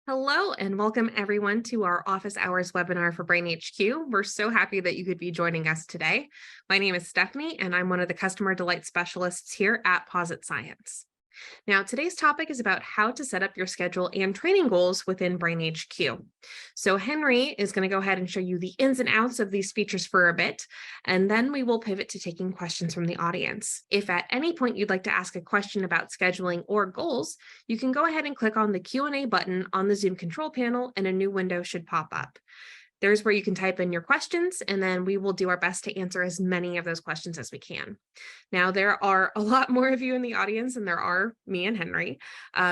Hello and welcome everyone to our office hours webinar for BrainHQ. We're so happy that you could be joining us today. My name is Stephanie and I'm one of the customer delight specialists here at Posit Science. Now, today's topic is about how to set up your schedule and training goals within BrainHQ. So Henry is going to go ahead and show you the ins and outs of these features for a bit, and then we will pivot to taking questions from the audience. If at any point you'd like to ask a question about scheduling or goals, you can go ahead and click on the Q&A button on the Zoom control panel and a new window should pop up. There's where you can type in your questions, and then we will do our best to answer as many of those questions as we can. Now, there are a lot more of you in the audience than there are me and Henry,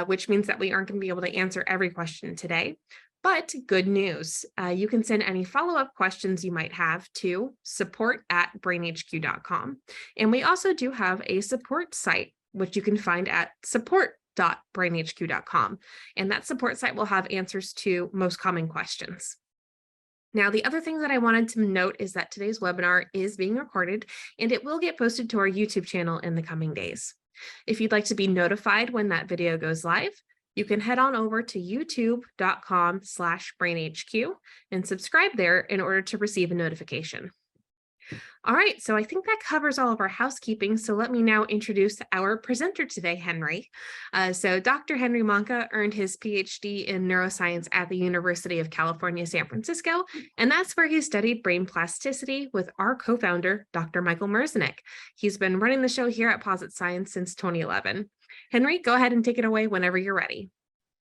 which means that we aren't going to be able to answer every question today. But good news, you can send any follow-up questions you might have to support@brainhq.com. And we also do have a support site, which you can find at support.brainhq.com. And that support site will have answers to most common questions. Now, the other thing that I wanted to note is that today's webinar is being recorded and it will get posted to our YouTube channel in the coming days. If you'd like to be notified when that video goes live, you can head on over to youtube.com/brainhq and subscribe there in order to receive a notification. All right, so I think that covers all of our housekeeping. So let me now introduce our presenter today, Henry. So Dr. Henry Monka earned his PhD in neuroscience at the University of California, San Francisco, and that's where he studied brain plasticity with our co-founder, Dr. Michael Merzenich. He's been running the show here at Posit Science since 2011. Henry, go ahead and take it away whenever you're ready.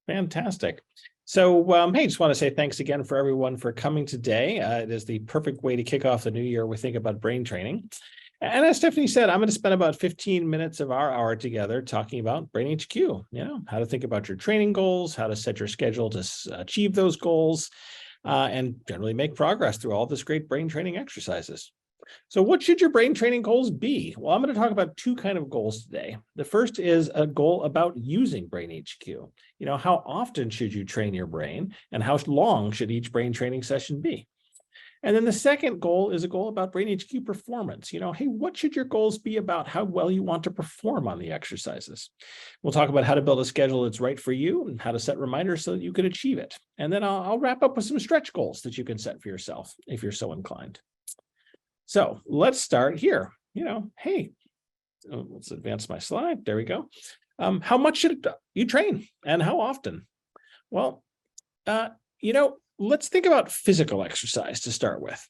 Fantastic. So, hey, just want to say thanks again for everyone for coming today. It is the perfect way to kick off the new year with Think About Brain Training. And as Stephanie said, I'm going to spend about 15 minutes of our hour together talking about BrainHQ, how to think about your training goals, how to set your schedule to achieve those goals, and generally make progress through all this great brain training exercises. So what should your brain training goals be? Well, I'm going to talk about two kinds of goals today. The first is a goal about using BrainHQ. How often should you train your brain and how long should each brain training session be? And then the second goal is a goal about BrainHQ performance. Hey, what should your goals be about how well you want to perform on the exercises? We'll talk about how to build a schedule that's right for you and how to set reminders so that you can achieve it. And then I'll wrap up with some stretch goals that you can set for yourself if you're so inclined. So let's start here. Hey, let's advance my slide. There we go. How much should you train and how often? Well, let's think about physical exercise to start with.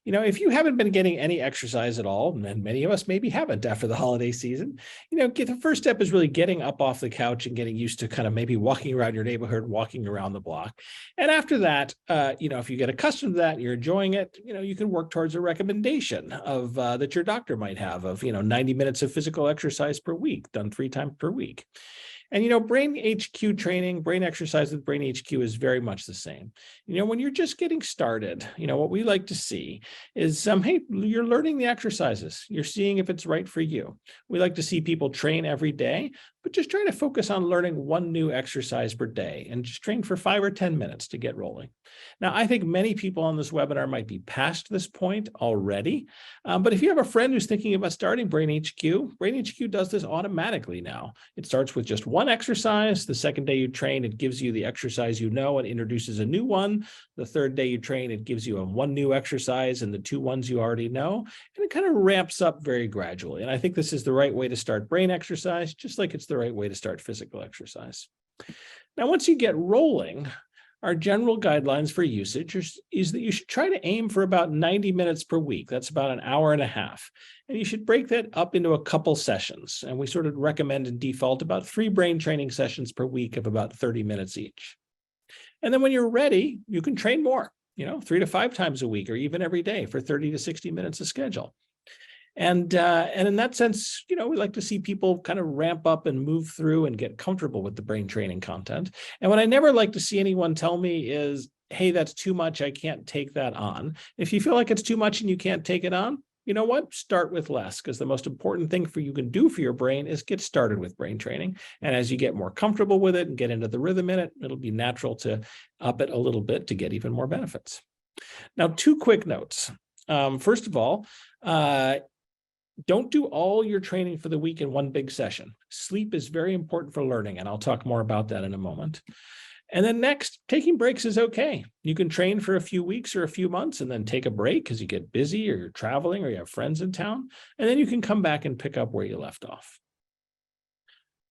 If you haven't been getting any exercise at all, and many of us maybe haven't after the holiday season, the first step is really getting up off the couch and getting used to kind of maybe walking around your neighborhood, walking around the block. And after that, if you get accustomed to that, and you're enjoying it, you can work towards a recommendation of that your doctor might have of, 90 minutes of physical exercise per week, done 3 times per week. And, BrainHQ training, brain exercise with BrainHQ is very much the same. When you're just getting started, what we like to see is, hey, you're learning the exercises. You're seeing if it's right for you. We like to see people train every day, but just try to focus on learning one new exercise per day and just train for 5 or 10 minutes to get rolling. Now, I think many people on this webinar might be past this point already, but if you have a friend who's thinking about starting BrainHQ does this automatically now. It starts with just one exercise. The second day you train, it gives you the exercise and introduces a new one. The third day you train, it gives you one new exercise and the 2 ones you already know, and it kind of ramps up very gradually. And I think this is the right way to start brain exercise, just like it's the right way to start physical exercise. Now, once you get rolling, our general guidelines for usage is that you should try to aim for about 90 minutes per week. That's about an hour and a half. And you should break that up into a couple sessions. And we sort of recommend in default about 3 brain training sessions per week of about 30 minutes each. And then when you're ready, you can train more, 3 to 5 times a week or even every day for 30 to 60 minutes of schedule. And in that sense, we like to see people kind of ramp up and move through and get comfortable with the brain training content. And what I never like to see anyone tell me is, hey, that's too much, I can't take that on. If you feel like it's too much and you can't take it on, you know what? Start with less, because the most important thing you can do for your brain is get started with brain training. And as you get more comfortable with it and get into the rhythm in it, it'll be natural to up it a little bit to get even more benefits. Now, 2 quick notes. First of all, don't do all your training for the week in one big session. Sleep is very important for learning, and I'll talk more about that in a moment. And then next, taking breaks is okay. You can train for a few weeks or a few months and then take a break because you get busy or you're traveling or you have friends in town. And then you can come back and pick up where you left off.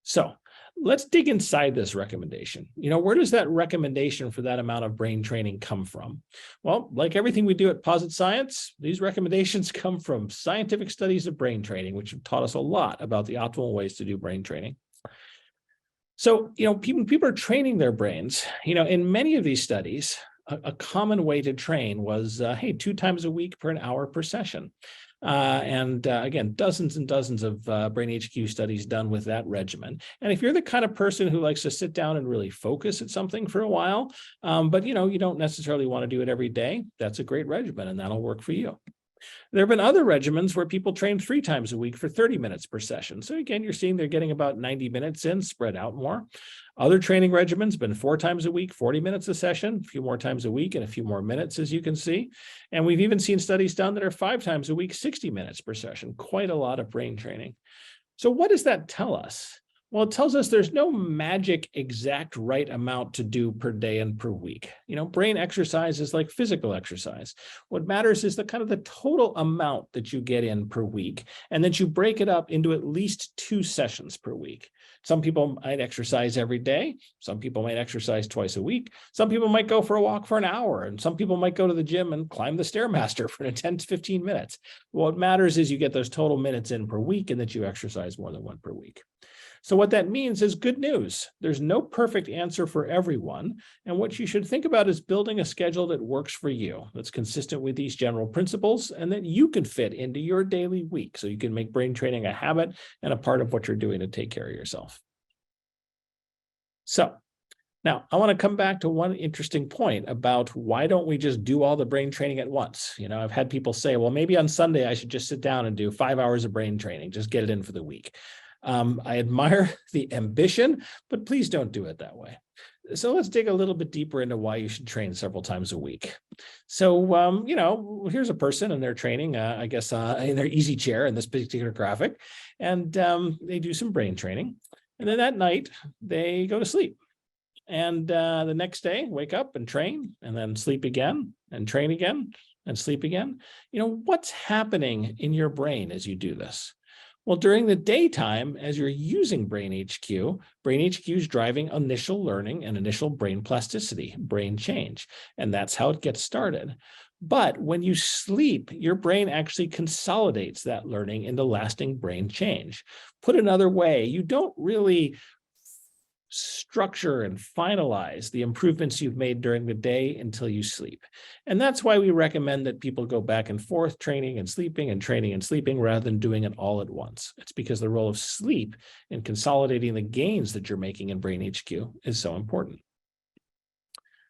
So let's dig inside this recommendation. Where does that recommendation for that amount of brain training come from? Well, like everything we do at Posit Science, these recommendations come from scientific studies of brain training, which have taught us a lot about the optimal ways to do brain training. So, people are training their brains. In many of these studies, a common way to train was, hey, 2 times a week for an hour per session. Again, dozens and dozens of BrainHQ studies done with that regimen. And if you're the kind of person who likes to sit down and really focus at something for a while, but you don't necessarily want to do it every day, that's a great regimen and that'll work for you. There have been other regimens where people train 3 times a week for 30 minutes per session. So again, you're seeing they're getting about 90 minutes in, spread out more. Other training regimens have been 4 times a week, 40 minutes a session, a few more times a week and a few more minutes, as you can see. And we've even seen studies done that are 5 times a week, 60 minutes per session, quite a lot of brain training. So what does that tell us? Well, it tells us there's no magic exact right amount to do per day and per week. Brain exercise is like physical exercise. What matters is the total amount that you get in per week, and that you break it up into at least 2 sessions per week. Some people might exercise every day. Some people might exercise twice a week. Some people might go for a walk for an hour, and some people might go to the gym and climb the Stairmaster for 10 to 15 minutes. What matters is you get those total minutes in per week and that you exercise more than 1 per week. So what that means is good news. There's no perfect answer for everyone. And what you should think about is building a schedule that works for you, that's consistent with these general principles, and that you can fit into your daily week so you can make brain training a habit and a part of what you're doing to take care of yourself. So now I want to come back to one interesting point about why don't we just do all the brain training at once? I've had people say, well, maybe on Sunday I should just sit down and do 5 hours of brain training, just get it in for the week. I admire the ambition, but please don't do it that way. So let's dig a little bit deeper into why you should train several times a week. So, here's a person and they're training, I guess, in their easy chair in this particular graphic, and they do some brain training. And then that night they go to sleep. And the next day, wake up and train, and then sleep again and train again and sleep again. What's happening in your brain as you do this? Well, during the daytime, as you're using BrainHQ is driving initial learning and initial brain plasticity, brain change, and that's how it gets started. But when you sleep, your brain actually consolidates that learning into lasting brain change. Put another way, you don't really structure and finalize the improvements you've made during the day until you sleep. And that's why we recommend that people go back and forth training and sleeping rather than doing it all at once. It's because the role of sleep in consolidating the gains that you're making in BrainHQ is so important.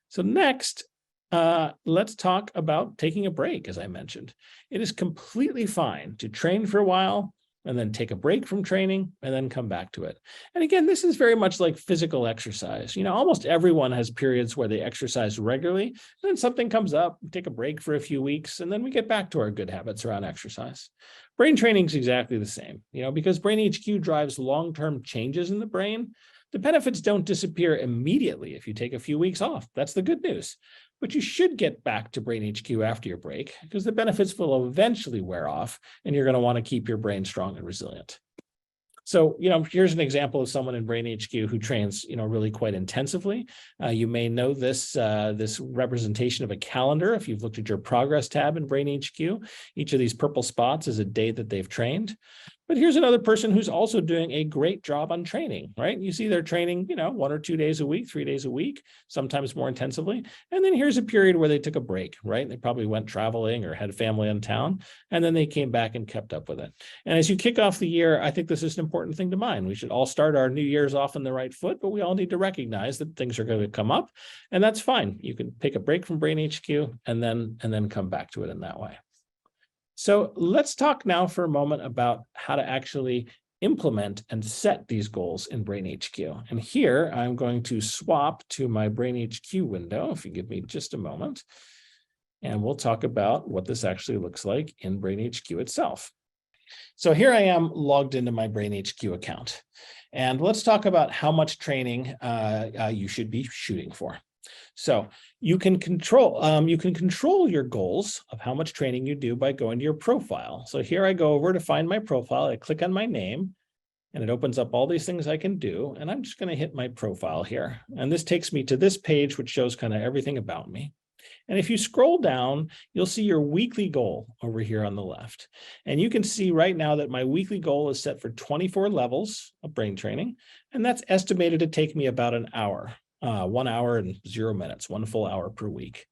So next, let's talk about taking a break, as I mentioned. It is completely fine to train for a while, and then take a break from training and then come back to it. And again, this is very much like physical exercise. Almost everyone has periods where they exercise regularly, and then something comes up, we take a break for a few weeks, and then we get back to our good habits around exercise. Brain training is exactly the same, because BrainHQ drives long-term changes in the brain. The benefits don't disappear immediately if you take a few weeks off. That's the good news. But you should get back to BrainHQ after your break because the benefits will eventually wear off and you're going to want to keep your brain strong and resilient. So, here's an example of someone in BrainHQ who trains, really quite intensively. You may know this representation of a calendar. If you've looked at your progress tab in BrainHQ, each of these purple spots is a day that they've trained. But here's another person who's also doing a great job on training, right? You see they're training, 1 or 2 days a week, 3 days a week, sometimes more intensively. And then here's a period where they took a break, right? They probably went traveling or had family in town, and then they came back and kept up with it. And as you kick off the year, I think this is an important thing to mind. We should all start our new year's off on the right foot, but we all need to recognize that things are going to come up, and that's fine. You can take a break from BrainHQ and then come back to it in that way. So let's talk now for a moment about how to actually implement and set these goals in BrainHQ. And here I'm going to swap to my BrainHQ window, if you give me just a moment, and we'll talk about what this actually looks like in BrainHQ itself. So here I am logged into my BrainHQ account. And let's talk about how much training you should be shooting for. So you can control your goals of how much training you do by going to your profile. So here I go over to find my profile. I click on my name and it opens up all these things I can do. And I'm just going to hit my profile here. And this takes me to this page, which shows kind of everything about me. And if you scroll down, you'll see your weekly goal over here on the left. And you can see right now that my weekly goal is set for 24 levels of brain training. And that's estimated to take me about an hour, 1 hour and 0 minutes, 1 full hour per week.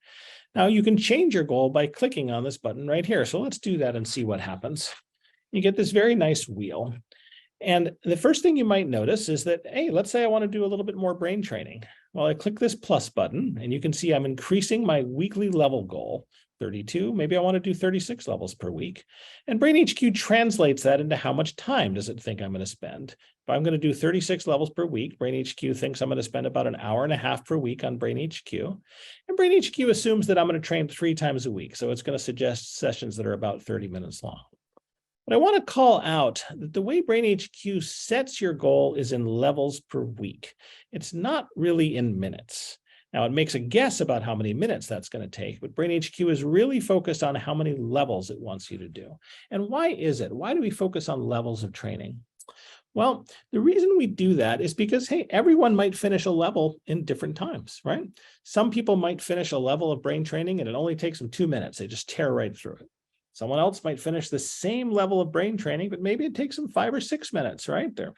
Now you can change your goal by clicking on this button right here. So let's do that and see what happens. You get this very nice wheel. And the first thing you might notice is that, hey, let's say I want to do a little bit more brain training. Well, I click this plus button and you can see I'm increasing my weekly level goal, 32. Maybe I want to do 36 levels per week. And BrainHQ translates that into how much time does it think I'm going to spend. If I'm going to do 36 levels per week, BrainHQ thinks I'm going to spend about an hour and a half per week on BrainHQ. And BrainHQ assumes that I'm going to train 3 times a week. So it's going to suggest sessions that are about 30 minutes long. But I want to call out that the way BrainHQ sets your goal is in levels per week. It's not really in minutes. Now, it makes a guess about how many minutes that's going to take, but BrainHQ is really focused on how many levels it wants you to do. And why is it? Why do we focus on levels of training? Well, the reason we do that is because, hey, everyone might finish a level in different times, right? Some people might finish a level of brain training and it only takes them 2 minutes. They just tear right through it. Someone else might finish the same level of brain training, but maybe it takes them 5 or 6 minutes, right? They're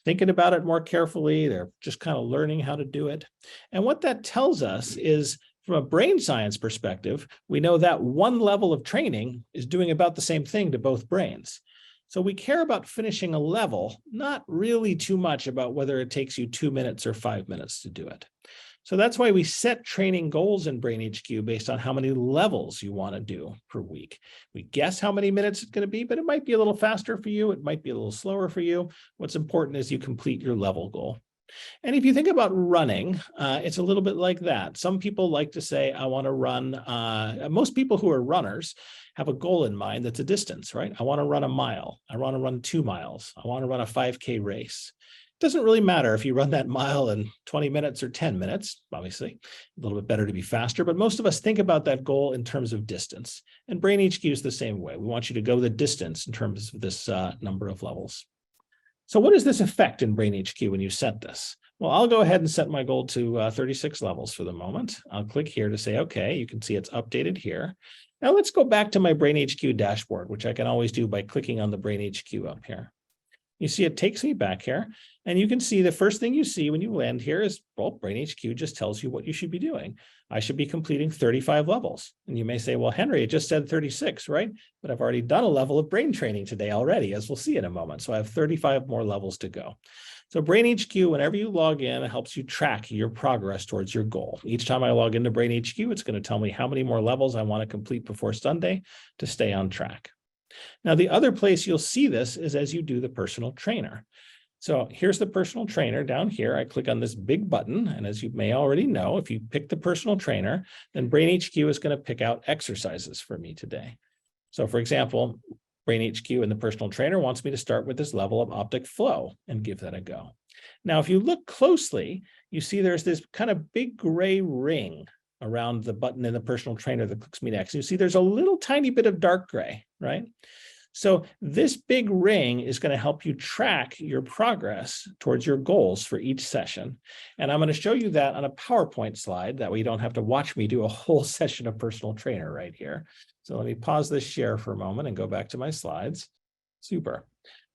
thinking about it more carefully. They're just kind of learning how to do it. And what that tells us is, from a brain science perspective, we know that one level of training is doing about the same thing to both brains. So we care about finishing a level, not really too much about whether it takes you 2 minutes or 5 minutes to do it. So that's why we set training goals in BrainHQ based on how many levels you want to do per week. We guess how many minutes it's going to be, but it might be a little faster for you. It might be a little slower for you. What's important is you complete your level goal. And if you think about running, it's a little bit like that. Some people like to say, I want to run, most people who are runners have a goal in mind that's a distance, right? I want to run a mile. I want to run 2 miles. I want to run a 5K race. It doesn't really matter if you run that mile in 20 minutes or 10 minutes, obviously, a little bit better to be faster, but most of us think about that goal in terms of distance. And BrainHQ is the same way. We want you to go the distance in terms of this number of levels. So what does this affect in BrainHQ when you set this? Well, I'll go ahead and set my goal to 36 levels for the moment. I'll click here to say, okay, you can see it's updated here. Now let's go back to my BrainHQ dashboard, which I can always do by clicking on the BrainHQ up here. You see, it takes me back here, and you can see the first thing you see when you land here is, well, BrainHQ just tells you what you should be doing. I should be completing 35 levels. And you may say, well, Henry, it just said 36, right? But I've already done a level of brain training today already, as we'll see in a moment. So I have 35 more levels to go. So BrainHQ, whenever you log in, it helps you track your progress towards your goal. Each time I log into BrainHQ, it's going to tell me how many more levels I want to complete before Sunday to stay on track. Now, the other place you'll see this is as you do the personal trainer. So here's the personal trainer down here. I click on this big button. And as you may already know, if you pick the personal trainer, then BrainHQ is going to pick out exercises for me today. So for example, BrainHQ and the personal trainer wants me to start with this level of optic flow and give that a go. Now, if you look closely, you see there's this kind of big gray ring around the button in the personal trainer that clicks me next. You see there's a little tiny bit of dark gray, right? So this big ring is going to help you track your progress towards your goals for each session. And I'm going to show you that on a PowerPoint slide. That way you don't have to watch me do a whole session of personal trainer right here. So let me pause this share for a moment and go back to my slides. Super.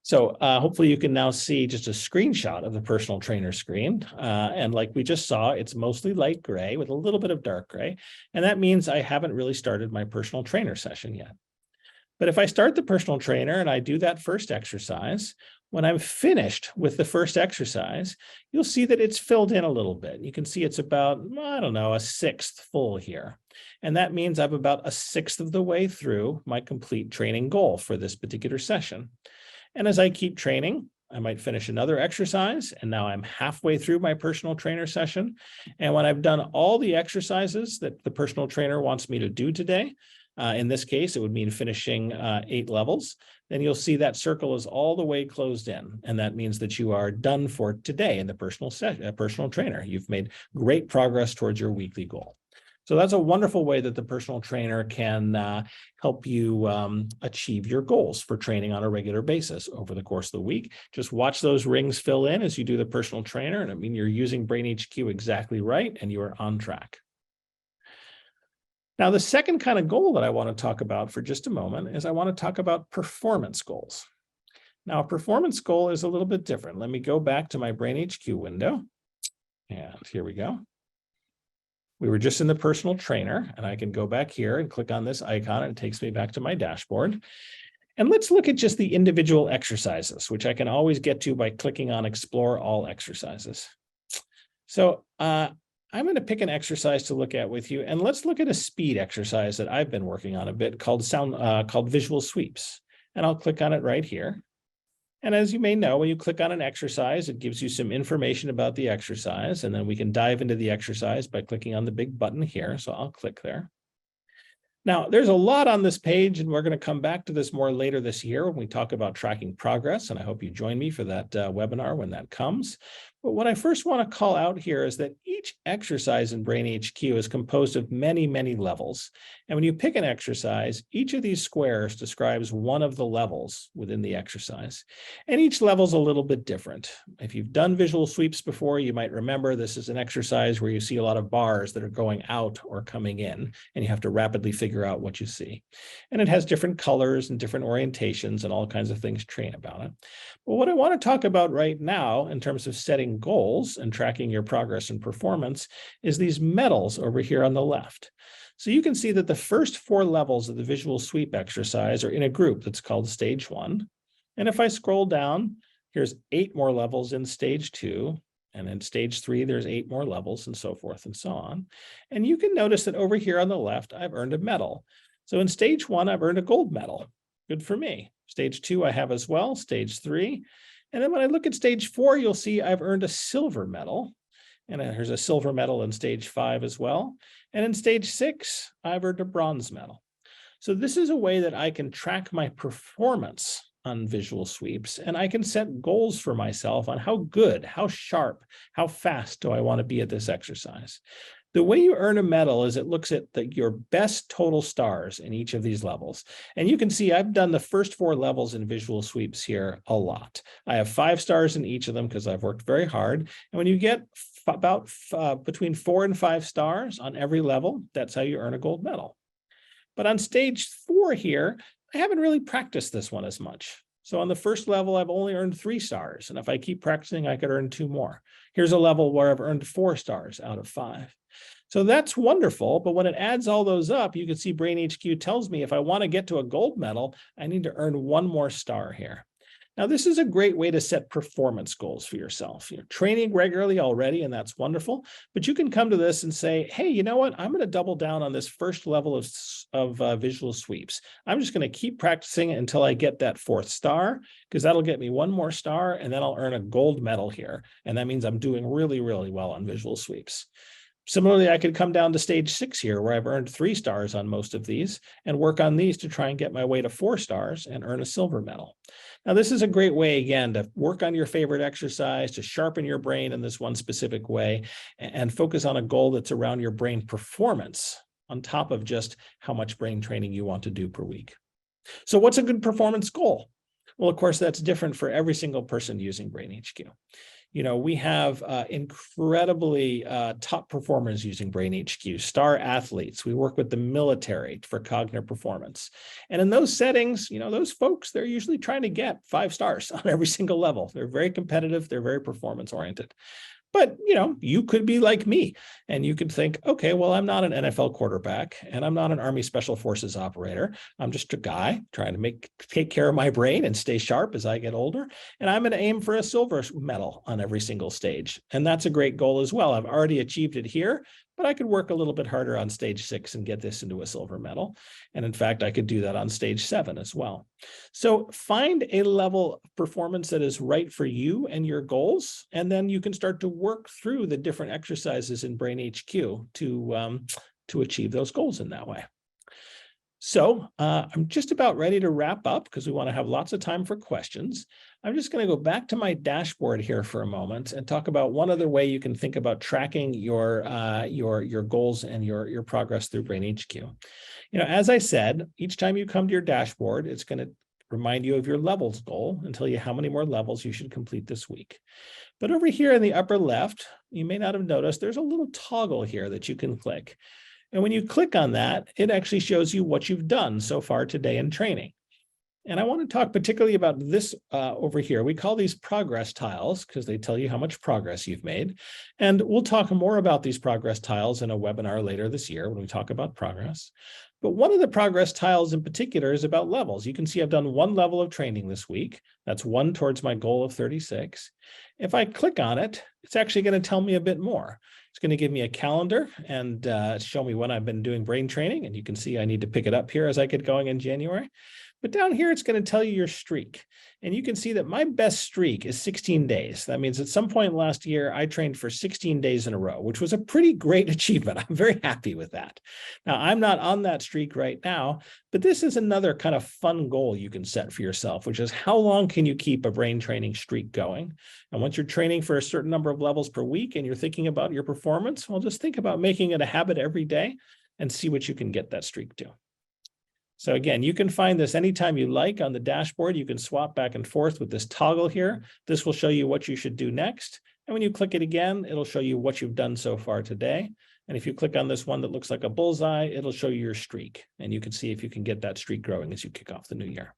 So hopefully you can now see just a screenshot of the personal trainer screen. And like we just saw, it's mostly light gray with a little bit of dark gray. And that means I haven't really started my personal trainer session yet. But if I start the personal trainer and I do that first exercise, when I'm finished with the first exercise, you'll see that it's filled in a little bit. You can see it's about, I don't know, a 1/6 full here. And that means I'm about a 1/6 of the way through my complete training goal for this particular session. And as I keep training, I might finish another exercise, and now I'm halfway through my personal trainer session. And when I've done all the exercises that the personal trainer wants me to do today, In this case, it would mean finishing 8 levels. Then you'll see that circle is all the way closed in. And that means that you are done for today in the personal trainer. You've made great progress towards your weekly goal. So that's a wonderful way that the personal trainer can help you achieve your goals for training on a regular basis over the course of the week. Just watch those rings fill in as you do the personal trainer, and I mean, you're using BrainHQ exactly right, and you are on track. Now, the second kind of goal that I want to talk about for just a moment is I want to talk about performance goals. Now, a performance goal is a little bit different. Let me go back to my BrainHQ window, and here we go. We were just in the personal trainer, and I can go back here and click on this icon, and it takes me back to my dashboard. And let's look at just the individual exercises, which I can always get to by clicking on Explore All Exercises. So I'm going to pick an exercise to look at with you, and let's look at a speed exercise that I've been working on a bit called visual sweeps. And I'll click on it right here. And as you may know, when you click on an exercise, it gives you some information about the exercise, and then we can dive into the exercise by clicking on the big button here. So I'll click there. Now, there's a lot on this page, and we're going to come back to this more later this year when we talk about tracking progress, and I hope you join me for that webinar when that comes. But what I first want to call out here is that each exercise in BrainHQ is composed of many, many levels. And when you pick an exercise, each of these squares describes one of the levels within the exercise. And each level is a little bit different. If you've done visual sweeps before, you might remember this is an exercise where you see a lot of bars that are going out or coming in, and you have to rapidly figure out what you see. And it has different colors and different orientations and all kinds of things train about it. But what I want to talk about right now in terms of setting goals and tracking your progress and performance is these medals over here on the left. So you can see that the first 4 levels of the visual sweep exercise are in a group that's called stage 1. And if I scroll down, here's 8 more levels in stage 2. And in stage 3, there's 8 more levels and so forth and so on. And you can notice that over here on the left, I've earned a medal. So in stage 1, I've earned a gold medal. Good for me. Stage 2, I have as well, stage 3. And then when I look at stage 4, you'll see I've earned a silver medal. And there's a silver medal in stage 5 as well. And in stage 6, I've earned a bronze medal. So this is a way that I can track my performance on visual sweeps, and I can set goals for myself on how good, how sharp, how fast do I want to be at this exercise. The way you earn a medal is it looks at your best total stars in each of these levels. And you can see I've done the first 4 levels in visual sweeps here a lot. I have 5 stars in each of them because I've worked very hard. And when you get about between 4 and 5 stars on every level, that's how you earn a gold medal. But on stage 4 here, I haven't really practiced this one as much. So on the first level, I've only earned 3 stars. And if I keep practicing, I could earn 2 more. Here's a level where I've earned 4 stars out of 5. So that's wonderful. But when it adds all those up, you can see BrainHQ tells me if I want to get to a gold medal, I need to earn 1 more star here. Now, this is a great way to set performance goals for yourself. You're training regularly already, and that's wonderful. But you can come to this and say, hey, you know what? I'm going to double down on this first level of visual sweeps. I'm just going to keep practicing until I get that 4th star, because that'll get me 1 more star, and then I'll earn a gold medal here. And that means I'm doing really, really well on visual sweeps. Similarly, I could come down to stage 6 here, where I've earned 3 stars on most of these, and work on these to try and get my way to 4 stars and earn a silver medal. Now, this is a great way, again, to work on your favorite exercise, to sharpen your brain in this one specific way, and focus on a goal that's around your brain performance on top of just how much brain training you want to do per week. So what's a good performance goal? Well, of course, that's different for every single person using BrainHQ. You know, we have incredibly top performers using BrainHQ, star athletes. We work with the military for cognitive performance. And in those settings, you know, those folks, they're usually trying to get 5 stars on every single level. They're very competitive. They're very performance oriented. But, you know, you could be like me and you could think, okay, well, I'm not an NFL quarterback and I'm not an Army Special Forces operator. I'm just a guy trying to take care of my brain and stay sharp as I get older. And I'm going to aim for a silver medal on every single stage. And that's a great goal as well. I've already achieved it here, but I could work a little bit harder on stage 6 and get this into a silver medal. And in fact, I could do that on stage 7 as well. So find a level of performance that is right for you and your goals, and then you can start to work through the different exercises in BrainHQ to achieve those goals in that way. So I'm just about ready to wrap up because we want to have lots of time for questions. I'm just going to go back to my dashboard here for a moment and talk about one other way you can think about tracking your goals and your progress through BrainHQ. As I said, each time you come to your dashboard, it's going to remind you of your levels goal and tell you how many more levels you should complete this week. But over here in the upper left, you may not have noticed there's a little toggle here that you can click. And when you click on that, it actually shows you what you've done so far today in training. And I want to talk particularly about this over here. We call these progress tiles because they tell you how much progress you've made. And we'll talk more about these progress tiles in a webinar later this year when we talk about progress. But one of the progress tiles in particular is about levels. You can see I've done 1 level of training this week. That's 1 towards my goal of 36. If I click on it, it's actually going to tell me a bit more. It's going to give me a calendar and show me when I've been doing brain training. And you can see I need to pick it up here as I get going in January. But down here, it's going to tell you your streak. And you can see that my best streak is 16 days. That means at some point last year, I trained for 16 days in a row, which was a pretty great achievement. I'm very happy with that. Now, I'm not on that streak right now, but this is another kind of fun goal you can set for yourself, which is how long can you keep a brain training streak going? And once you're training for a certain number of levels per week and you're thinking about your performance, well, just think about making it a habit every day and see what you can get that streak to. So again, you can find this anytime you like on the dashboard. You can swap back and forth with this toggle here. This will show you what you should do next. And when you click it again, it'll show you what you've done so far today. And if you click on this one that looks like a bullseye, it'll show you your streak. And you can see if you can get that streak growing as you kick off the new year.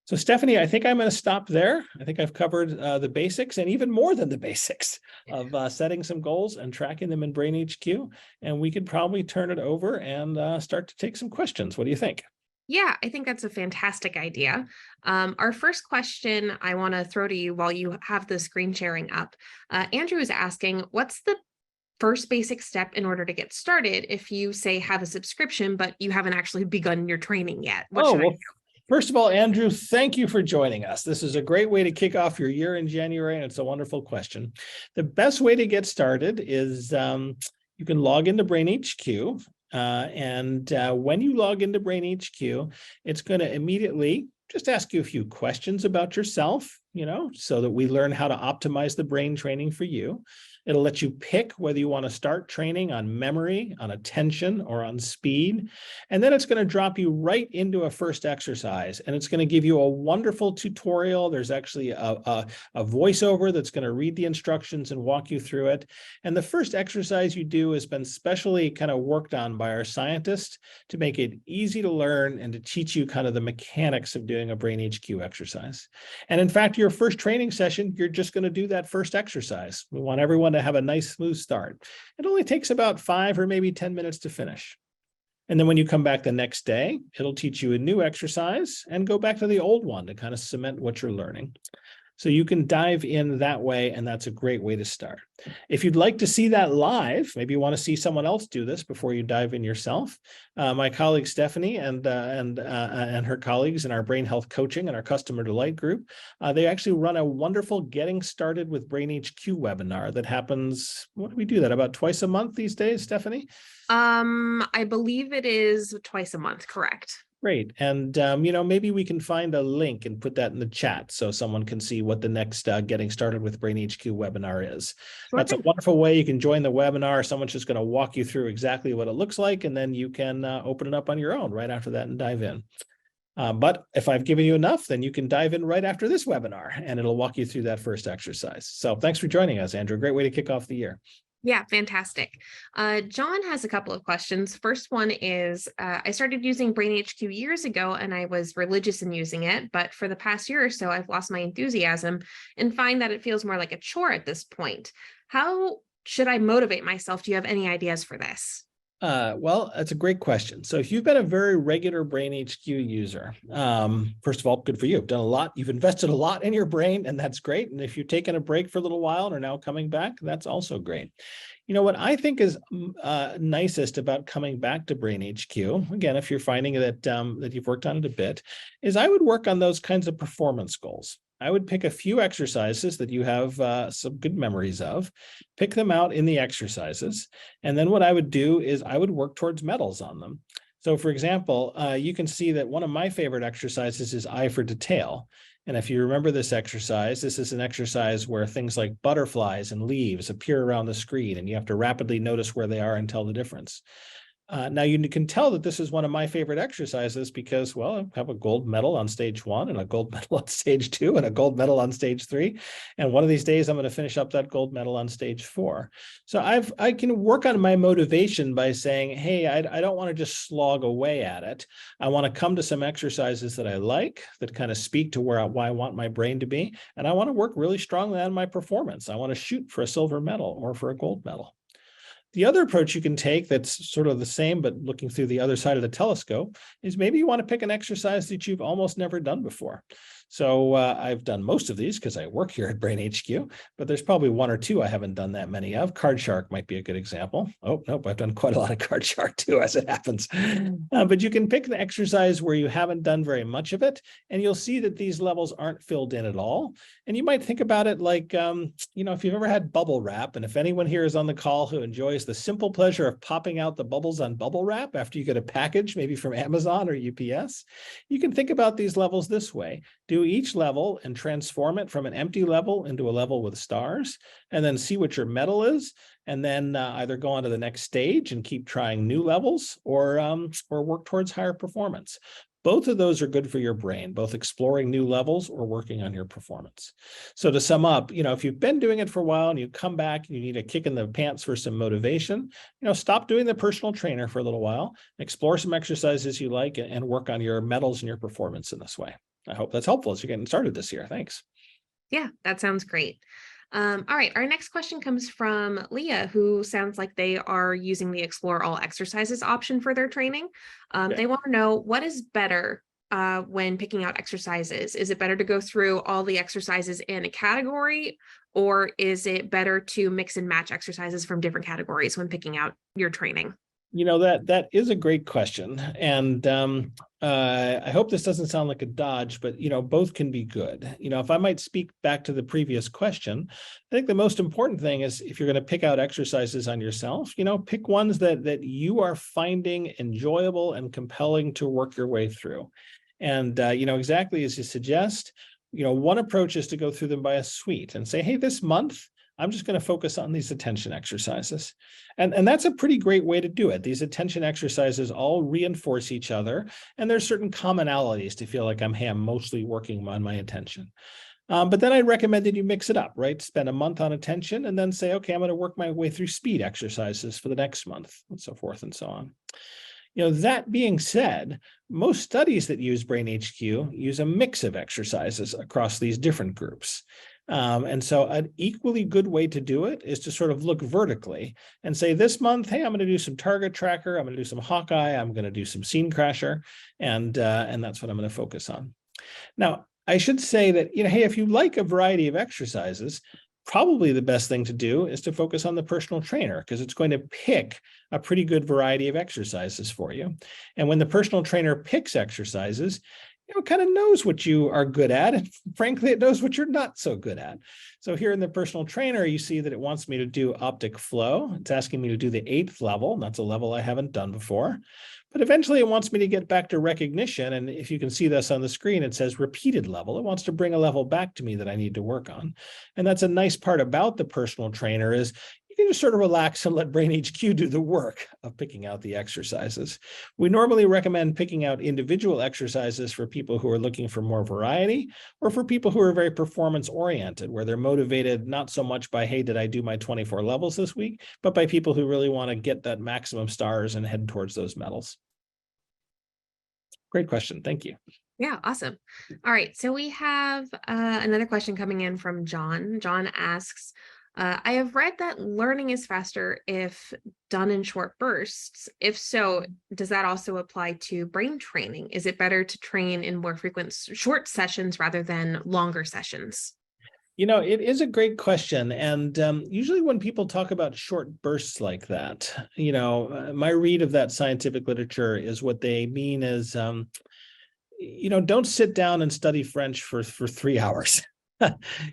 So Stephanie, I think I'm going to stop there. I think I've covered the basics and even more than the basics of setting some goals and tracking them in BrainHQ. And we could probably turn it over and start to take some questions. What do you think? Yeah, I think that's a fantastic idea. Our first question I want to throw to you while you have the screen sharing up. Andrew is asking, what's the first basic step in order to get started if you say have a subscription, but you haven't actually begun your training yet? What should I do? First of all, Andrew, thank you for joining us. This is a great way to kick off your year in January, and it's a wonderful question. The best way to get started is you can log into BrainHQ, and when you log into BrainHQ, it's going to immediately just ask you a few questions about yourself, so that we learn how to optimize the brain training for you. It'll let you pick whether you want to start training on memory, on attention, or on speed. And then it's going to drop you right into a first exercise. And it's going to give you a wonderful tutorial. There's actually a voiceover that's going to read the instructions and walk you through it. And the first exercise you do has been specially kind of worked on by our scientists to make it easy to learn and to teach you kind of the mechanics of doing a BrainHQ exercise. And in fact, your first training session, you're just going to do that first exercise. We want everyone to have a nice smooth start. It only takes about 5 or maybe 10 minutes to finish. And then when you come back the next day, it'll teach you a new exercise and go back to the old one to kind of cement what you're learning. So you can dive in that way, and that's a great way to start. If you'd like to see that live, maybe you want to see someone else do this before you dive in yourself. My colleague Stephanie and her colleagues in our brain health coaching and our customer delight group, they actually run a wonderful Getting Started with BrainHQ webinar that happens. What do we do that about twice a month these days, Stephanie? I believe it is twice a month, correct? Great. And, maybe we can find a link and put that in the chat so someone can see what the next Getting Started with BrainHQ webinar is. Sure That's thing. a wonderful way you can join the webinar. Someone's just going to walk you through exactly what it looks like, and then you can open it up on your own right after that and dive in. But if I've given you enough, then you can dive in right after this webinar, and it'll walk you through that first exercise. So thanks for joining us, Andrew. Great way to kick off the year. Yeah, fantastic. John has a couple of questions. First one is, I started using BrainHQ years ago and I was religious in using it, but for the past year or so, I've lost my enthusiasm and find that it feels more like a chore at this point. How should I motivate myself? Do you have any ideas for this? Well, that's a great question. So if you've been a very regular BrainHQ user, first of all, good for you. You've done a lot. You've invested a lot in your brain, and that's great. And if you've taken a break for a little while and are now coming back, that's also great. What I think is nicest about coming back to BrainHQ, again, if you're finding that that you've worked on it a bit, is I would work on those kinds of performance goals. I would pick a few exercises that you have some good memories of, pick them out in the exercises. And then what I would do is I would work towards medals on them. So for example, you can see that one of my favorite exercises is eye for detail. And if you remember this exercise, this is an exercise where things like butterflies and leaves appear around the screen, and you have to rapidly notice where they are and tell the difference. Now you can tell that this is one of my favorite exercises because, well, I have a gold medal on stage 1 and a gold medal on stage 2 and a gold medal on stage 3. And one of these days I'm going to finish up that gold medal on stage 4. So I can work on my motivation by saying, hey, I don't want to just slog away at it. I want to come to some exercises that I like, that kind of speak to why I want my brain to be. And I want to work really strongly on my performance. I want to shoot for a silver medal or for a gold medal. The other approach you can take that's sort of the same, but looking through the other side of the telescope, is maybe you want to pick an exercise that you've almost never done before. So I've done most of these because I work here at BrainHQ, but there's probably one or two I haven't done that many of. Card Shark might be a good example. Oh, nope, I've done quite a lot of Card Shark too, as it happens. But you can pick an exercise where you haven't done very much of it, and you'll see that these levels aren't filled in at all. And you might think about it like, if you've ever had bubble wrap, and if anyone here is on the call who enjoys the simple pleasure of popping out the bubbles on bubble wrap after you get a package, maybe from Amazon or UPS, you can think about these levels this way. Do each level and transform it from an empty level into a level with stars, and then see what your medal is, and then either go on to the next stage and keep trying new levels, or work towards higher performance. Both of those are good for your brain, both exploring new levels or working on your performance. So to sum up, if you've been doing it for a while and you come back and you need a kick in the pants for some motivation, stop doing the personal trainer for a little while, explore some exercises you like, and work on your medals and your performance in this way. I hope that's helpful as you're getting started this year. Thanks. Yeah, that sounds great. All right, our next question comes from Leah, who sounds like they are using the Explore All Exercises option for their training. Okay. They want to know, what is better when picking out exercises? Is it better to go through all the exercises in a category, or is it better to mix and match exercises from different categories when picking out your training? That is a great question. And I hope this doesn't sound like a dodge, but, both can be good. If I might speak back to the previous question, I think the most important thing is, if you're going to pick out exercises on yourself, pick ones that you are finding enjoyable and compelling to work your way through. And, exactly as you suggest, one approach is to go through them by a suite and say, hey, this month, I'm just going to focus on these attention exercises. And that's a pretty great way to do it. These attention exercises all reinforce each other, and there's certain commonalities to feel like, I'm mostly working on my attention. But then I recommend that you mix it up, right? Spend a month on attention and then say, okay, I'm going to work my way through speed exercises for the next month, and so forth and so on. That being said, most studies that use BrainHQ use a mix of exercises across these different groups. And so an equally good way to do it is to sort of look vertically and say, this month, hey, I'm going to do some target tracker, I'm going to do some Hawkeye, I'm going to do some scene crasher, and that's what I'm going to focus on. Now, I should say that, hey, if you like a variety of exercises, probably the best thing to do is to focus on the personal trainer, because it's going to pick a pretty good variety of exercises for you. And when the personal trainer picks exercises, it kind of knows what you are good at. And frankly, it knows what you're not so good at. So here in the personal trainer, you see that it wants me to do optic flow. It's asking me to do the 8th level. That's a level I haven't done before. But eventually it wants me to get back to recognition. And if you can see this on the screen, it says repeated level. It wants to bring a level back to me that I need to work on. And that's a nice part about the personal trainer, is you can just sort of relax and let BrainHQ do the work of picking out the exercises. We normally recommend picking out individual exercises for people who are looking for more variety, or for people who are very performance oriented, where they're motivated not so much by, hey, did I do my 24 levels this week, but by people who really want to get that maximum stars and head towards those medals. Great question. Thank you. Yeah, awesome. All right, so we have another question coming in from John. John asks, I have read that learning is faster if done in short bursts. If so, does that also apply to brain training? Is it better to train in more frequent short sessions rather than longer sessions? It is a great question. And usually when people talk about short bursts like that, my read of that scientific literature is what they mean is, don't sit down and study French for 3 hours.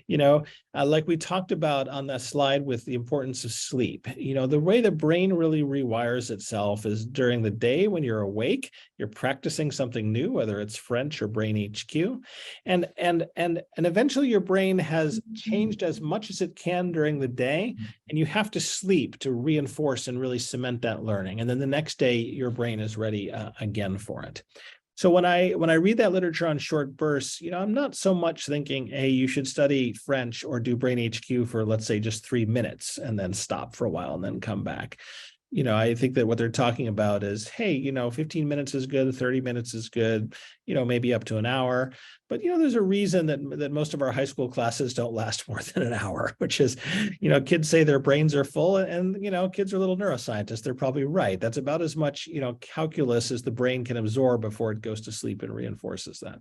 you know, like we talked about on that slide with the importance of sleep, the way the brain really rewires itself is during the day when you're awake, you're practicing something new, whether it's French or BrainHQ. And eventually your brain has changed as much as it can during the day, and you have to sleep to reinforce and really cement that learning. And then the next day, your brain is ready again for it. So when I read that literature on short bursts, I'm not so much thinking, hey, you should study French or do BrainHQ for, let's say, just 3 minutes and then stop for a while and then come back. I think that what they're talking about is, hey, 15 minutes is good, 30 minutes is good, maybe up to an hour. But, there's a reason that most of our high school classes don't last more than an hour, which is, kids say their brains are full and, kids are little neuroscientists. They're probably right. That's about as much, calculus as the brain can absorb before it goes to sleep and reinforces that.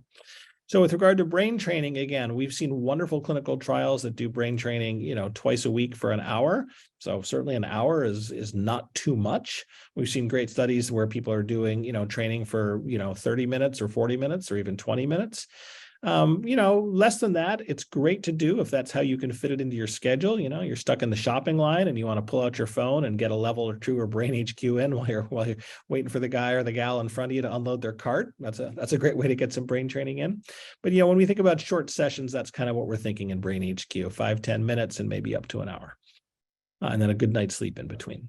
So with regard to brain training, again, we've seen wonderful clinical trials that do brain training, twice a week for an hour. So certainly an hour is not too much. We've seen great studies where people are doing, training for, 30 minutes or 40 minutes or even 20 minutes. Less than that, it's great to do if that's how you can fit it into your schedule. You're stuck in the shopping line and you want to pull out your phone and get a level or two of BrainHQ in while you're waiting for the guy or the gal in front of you to unload their cart. That's a great way to get some brain training in. But when we think about short sessions, that's kind of what we're thinking in BrainHQ, 5-10 minutes and maybe up to an hour. And then a good night's sleep in between.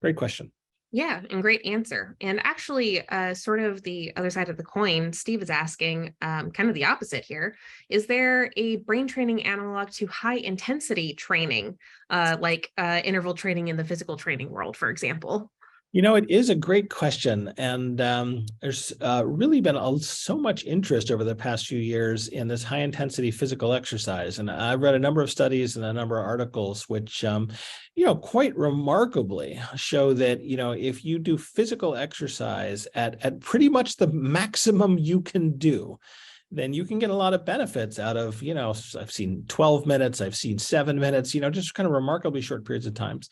Great question. Yeah, and great answer. And actually, sort of the other side of the coin, Steve is asking kind of the opposite here. Is there a brain training analog to high intensity training, like interval training in the physical training world, for example? It is a great question. And there's really been so much interest over the past few years in this high intensity physical exercise. And I've read a number of studies and a number of articles, which, quite remarkably show that, if you do physical exercise at pretty much the maximum you can do, then you can get a lot of benefits out of, I've seen 12 minutes, I've seen 7 minutes, just kind of remarkably short periods of times.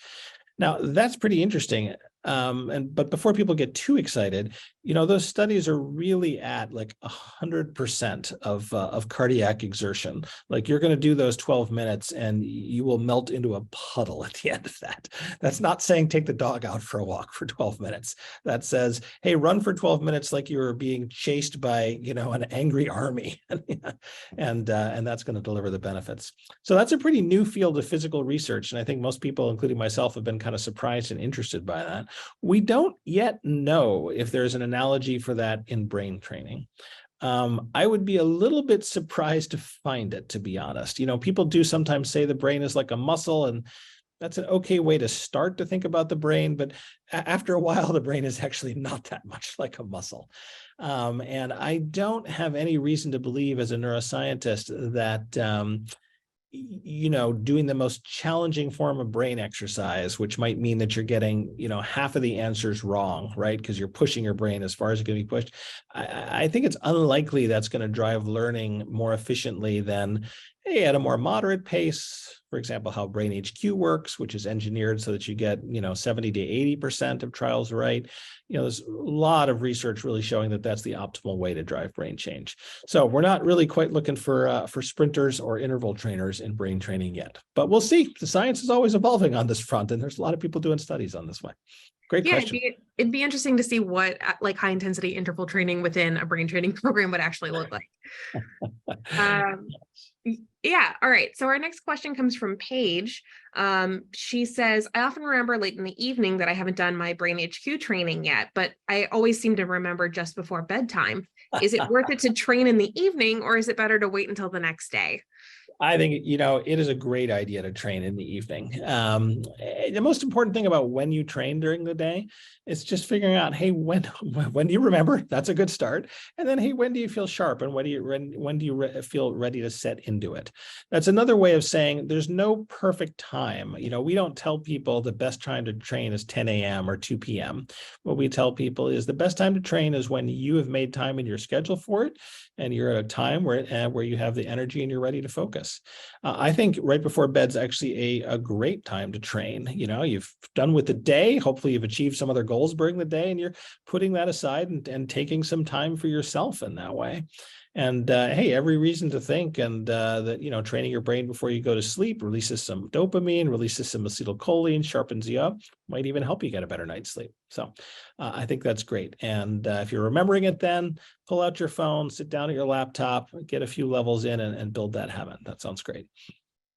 Now, that's pretty interesting. But before people get too excited, those studies are really at like 100% of cardiac exertion. Like you're going to do those 12 minutes and you will melt into a puddle at the end of that. That's not saying take the dog out for a walk for 12 minutes. That says, hey, run for 12 minutes like you were being chased by, an angry army. and that's going to deliver the benefits. So that's a pretty new field of physical research. And I think most people, including myself, have been kind of surprised and interested by that. We don't yet know if there's an analogy for that in brain training. I would be a little bit surprised to find it, to be honest. People do sometimes say the brain is like a muscle, and that's an okay way to start to think about the brain. But after a while, the brain is actually not that much like a muscle. And I don't have any reason to believe as a neuroscientist that doing the most challenging form of brain exercise, which might mean that you're getting, half of the answers wrong, right? Because you're pushing your brain as far as it can be pushed. I think it's unlikely that's going to drive learning more efficiently than, hey, at a more moderate pace. For example, how BrainHQ works, which is engineered so that you get, 70 to 80% of trials right. There's a lot of research really showing that that's the optimal way to drive brain change. So we're not really quite looking for sprinters or interval trainers in brain training yet, but we'll see. The science is always evolving on this front, and there's a lot of people doing studies on this one. Great question. It'd be interesting to see what like high intensity interval training within a brain training program would actually look like. Yeah. All right. So our next question comes from Paige. She says, I often remember late in the evening that I haven't done my BrainHQ training yet, but I always seem to remember just before bedtime. Is it worth it to train in the evening, or is it better to wait until the next day? I think, it is a great idea to train in the evening. The most important thing about when you train during the day is just figuring out, hey, when do you remember? That's a good start. And then, hey, when do you feel sharp? And when do you feel ready to set into it? That's another way of saying there's no perfect time. We don't tell people the best time to train is 10 a.m. or 2 p.m. What we tell people is the best time to train is when you have made time in your schedule for it, and you're at a time where you have the energy and you're ready to focus. I think right before bed's actually a great time to train. You've done with the day. Hopefully you've achieved some other goals during the day, and you're putting that aside and taking some time for yourself in that way. And hey, every reason to think and that, training your brain before you go to sleep releases some dopamine, releases some acetylcholine, sharpens you up, might even help you get a better night's sleep. So I think that's great. And if you're remembering it, then pull out your phone, sit down at your laptop, get a few levels in and build that habit. That sounds great.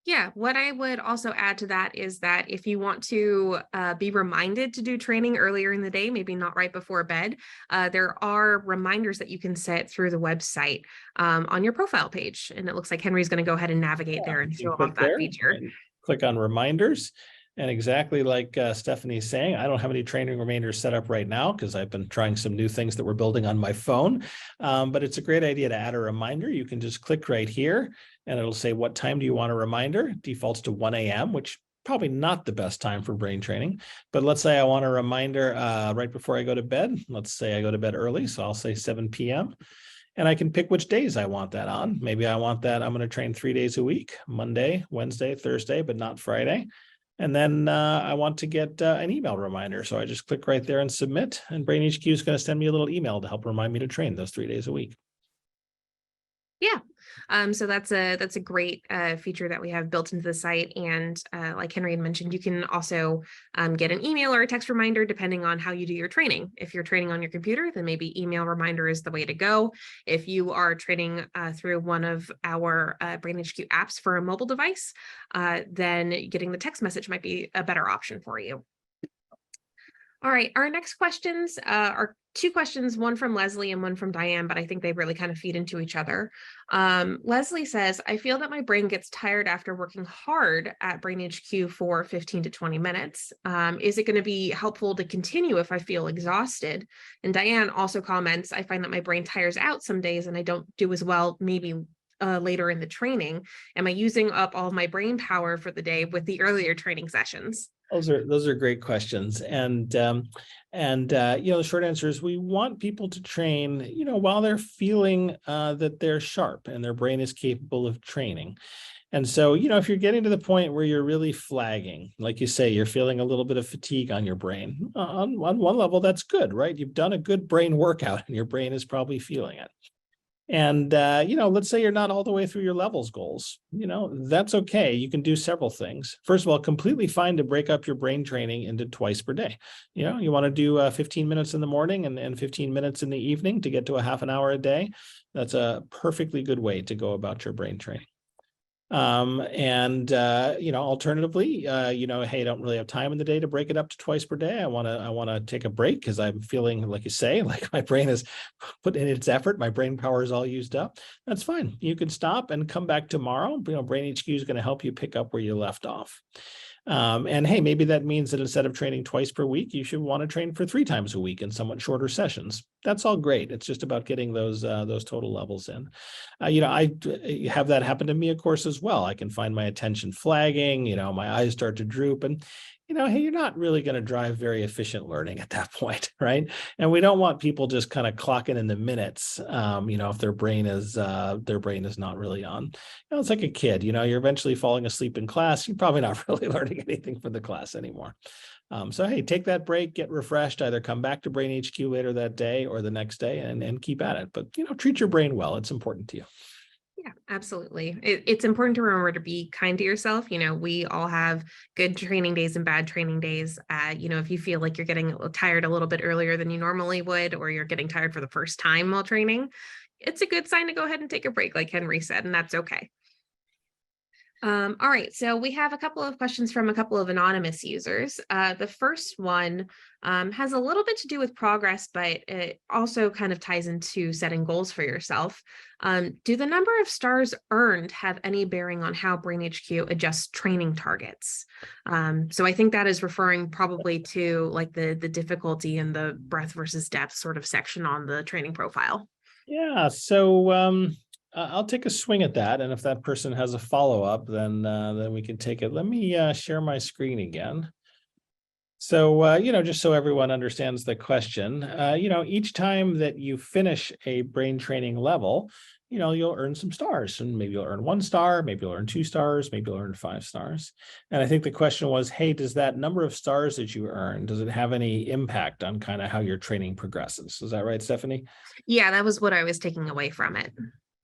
Yeah, what I would also add to that is that if you want to be reminded to do training earlier in the day, maybe not right before bed, there are reminders that you can set through the website on your profile page. And it looks like Henry's going to go ahead and navigate Yeah, there and you show off click that there feature. and click on reminders. And exactly like Stephanie's saying, I don't have any training reminders set up right now because I've been trying some new things that we're building on my phone. But it's a great idea to add a reminder. You can just click right here and it'll say, what time do you want a reminder? Defaults to 1 a.m., which probably not the best time for brain training. But let's say I want a reminder right before I go to bed. Let's say I go to bed early. So I'll say 7 p.m. And I can pick which days I want that on. Maybe I want that. I'm going to train 3 days a week, Monday, Wednesday, Thursday, but not Friday. And then I want to get an email reminder. So I just click right there and submit. And BrainHQ is going to send me a little email to help remind me to train those 3 days a week. Yeah. So that's a great feature that we have built into the site. And like Henry had mentioned, you can also get an email or a text reminder depending on how you do your training. If you're training on your computer, then maybe email reminder is the way to go. If you are training through one of our BrainHQ apps for a mobile device, then getting the text message might be a better option for you. All right, our next questions are two questions, one from Leslie and one from Diane, but I think they really kind of feed into each other. Leslie says, I feel that my brain gets tired after working hard at BrainHQ for 15 to 20 minutes. Is it going to be helpful to continue if I feel exhausted? And Diane also comments, I find that my brain tires out some days and I don't do as well maybe later in the training. Am I using up all of my brain power for the day with the earlier training sessions? Those are great questions, and the short answer is we want people to train, while they're feeling that they're sharp and their brain is capable of training. And so, if you're getting to the point where you're really flagging, like you say, you're feeling a little bit of fatigue on your brain. On one level, that's good, right? You've done a good brain workout, and your brain is probably feeling it. And, let's say you're not all the way through your levels goals, that's okay. You can do several things. First of all, completely fine to break up your brain training into twice per day. You want to do 15 minutes in the morning and 15 minutes in the evening to get to a half an hour a day. That's a perfectly good way to go about your brain training. Alternatively, hey, I don't really have time in the day to break it up to twice per day. I want to take a break because I'm feeling, like you say, like my brain has put in its effort. My brain power is all used up. That's fine. You can stop and come back tomorrow. BrainHQ is going to help you pick up where you left off. And hey, maybe that means that instead of training twice per week, you should want to train for 3 times a week in somewhat shorter sessions. That's all great. It's just about getting those total levels in. I have that happen to me, of course, as well. I can find my attention flagging, my eyes start to droop, and hey, you're not really going to drive very efficient learning at that point, right? And we don't want people just kind of clocking in the minutes, if their brain is not really on. It's like a kid, you're eventually falling asleep in class. You're probably not really learning anything for the class anymore. So, hey, take that break, get refreshed, either come back to BrainHQ later that day or the next day and keep at it. But, treat your brain well. It's important to you. Yeah, absolutely. It's important to remember to be kind to yourself. We all have good training days and bad training days. If you feel like you're getting tired a little bit earlier than you normally would, or you're getting tired for the first time while training, it's a good sign to go ahead and take a break, like Henry said, and that's okay. All right, so we have a couple of questions from a couple of anonymous users. The first one has a little bit to do with progress, but it also kind of ties into setting goals for yourself. Do the number of stars earned have any bearing on how BrainHQ adjusts training targets? So I think that is referring probably to like the difficulty and the breadth versus depth sort of section on the training profile. Yeah, so I'll take a swing at that, and if that person has a follow-up, then we can take it. Let me share my screen again. So, just so everyone understands the question, each time that you finish a brain training level, you'll earn some stars, and maybe you'll earn 1 star, maybe you'll earn 2 stars, maybe you'll earn 5 stars. And I think the question was, hey, does that number of stars that you earn, does it have any impact on kind of how your training progresses? Is that right, Stephanie? Yeah, that was what I was taking away from it.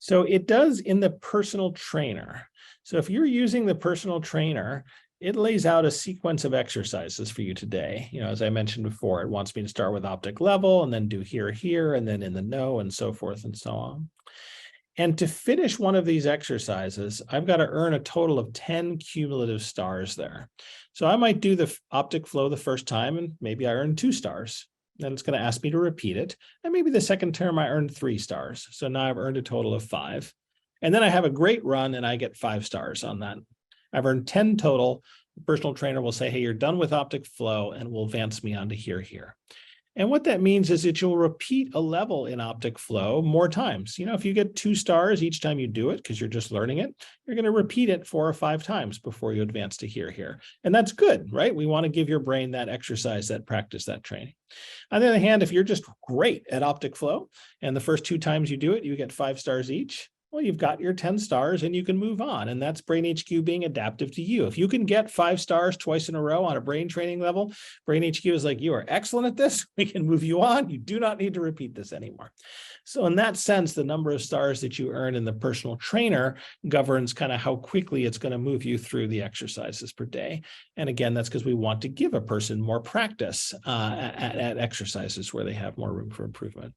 So it does in the personal trainer. So if you're using the personal trainer, it lays out a sequence of exercises for you today. As I mentioned before, it wants me to start with optic level and then do here, and then in the know and so forth and so on. And to finish one of these exercises, I've got to earn a total of 10 cumulative stars there. So I might do the optic flow the first time and maybe I earn 2 stars. Then it's going to ask me to repeat it. And maybe the second term I earned 3 stars. So now I've earned a total of 5. And then I have a great run and I get 5 stars on that. I've earned 10 total. The personal trainer will say, hey, you're done with optic flow, and will advance me on to here. And what that means is that you'll repeat a level in optic flow more times. If you get 2 stars each time you do it, because you're just learning it, you're going to repeat it 4 or 5 times before you advance to here. And that's good, right? We want to give your brain that exercise, that practice, that training. On the other hand, if you're just great at optic flow and the first 2 times you do it, you get 5 stars each, well, you've got your 10 stars and you can move on. And that's BrainHQ being adaptive to you. If you can get 5 stars twice in a row on a brain training level, BrainHQ is like, you are excellent at this. We can move you on. You do not need to repeat this anymore. So in that sense, the number of stars that you earn in the personal trainer governs kind of how quickly it's going to move you through the exercises per day. And again, that's because we want to give a person more practice at exercises where they have more room for improvement.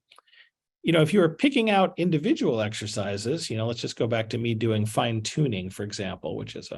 If you were picking out individual exercises, let's just go back to me doing fine tuning, for example, which is